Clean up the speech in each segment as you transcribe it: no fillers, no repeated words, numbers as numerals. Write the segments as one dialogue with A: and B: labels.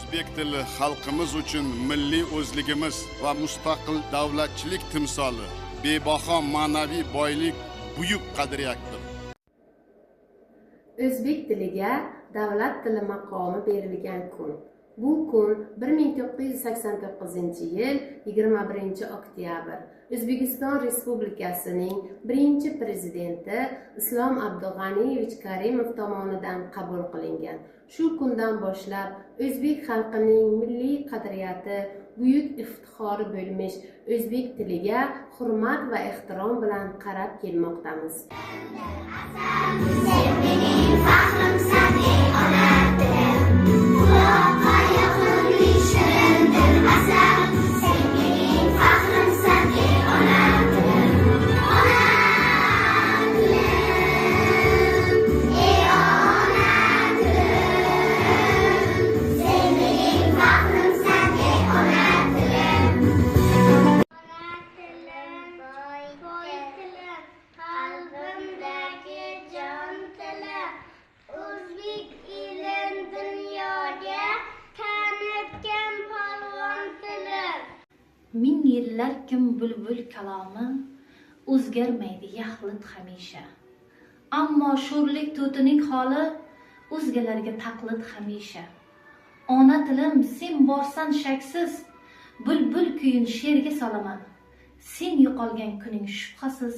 A: O'zbek tili xalqimiz uchun milliy o'zligimiz va mustaqil davlatchilik timsoli, bebaho ma'naviy boylik, buyuk qadriyatdir.
B: O'zbek tiliga davlat tili maqomi berilgan kun. Bu kun 1989-yil 21-oktyabr O'zbekiston Respublikasining birinchi prezidenti Islom Abdug'aniyevich Karimov tomonidan qabul qilingan. Shu kundan boshlab o'zbek xalqining milliy qadriyati, buyuk iftixori bo'lmish o'zbek tiliga hurmat va ehtirom bilan qarab kelmoqdamiz.
C: Ming yillar kim bulbul kalomi, o'zgarmaydi yaxlit hamisha. Ammo sho'rlik to'tining holi o'zgalarga taqlid hamisha. Ona tilim sen borsan shaksiz, bulbul kuyin she'rga solaman. Sen yo'qolgan kuning shubhasiz,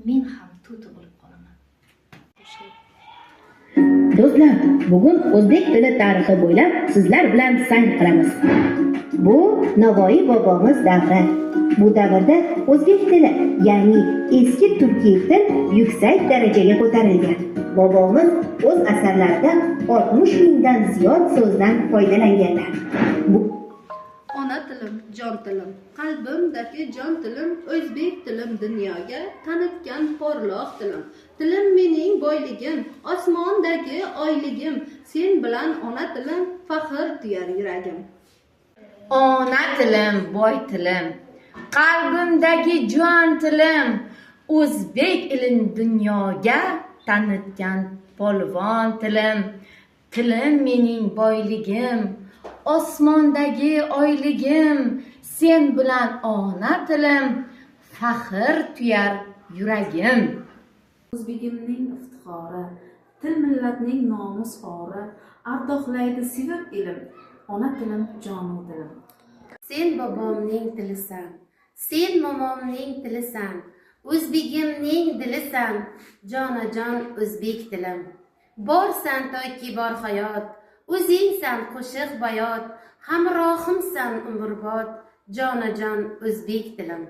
C: men ham to'ti bo'lib qolaman.
D: Do'stlar, bugun o'zbek tili tarixi bo'ylab sizlar bilan sang qilamiz. Bu Navoiy bobomiz davri. Bu davrda o'zbek tili, ya'ni eski turkiy til yuksak darajaga ko'tarilgan. Bobomiz o'z asarlarida 60 mingdan ziyod so'zdan foydalanganlar.
E: Ona tilim, jon tilim, qalbimdagi jon tilim, o'zbek tilim dunyoga tanitgan porloq tilim. Tilim mening boyligim, osmondagi oyligim, sen bilan ona tilim, faxr tuyar yuragim.
F: Ona tilim, boy tilim, qalbimdagi jon tilim, o'zbek ilin dunyoga tanitgan polvon tilim. Tilim mening boyligim, osmondagi oyligim, sen bilan ona tilim, faxr tuyar yuragim.
G: O'zbegimning iftixori, til millatning nomus ori, ardoqlaydi sevib elim, ona tilim, jonim tilim.
B: Sen bobomning tilisan, sen momomning tilisan, o'zbegimning dilisan, jonajon o'zbek tilim. Borsan toki bor hayot, o'zingsan qo'shiq bayot, hamrohimsan umrbod, jonajon o'zbek tilim.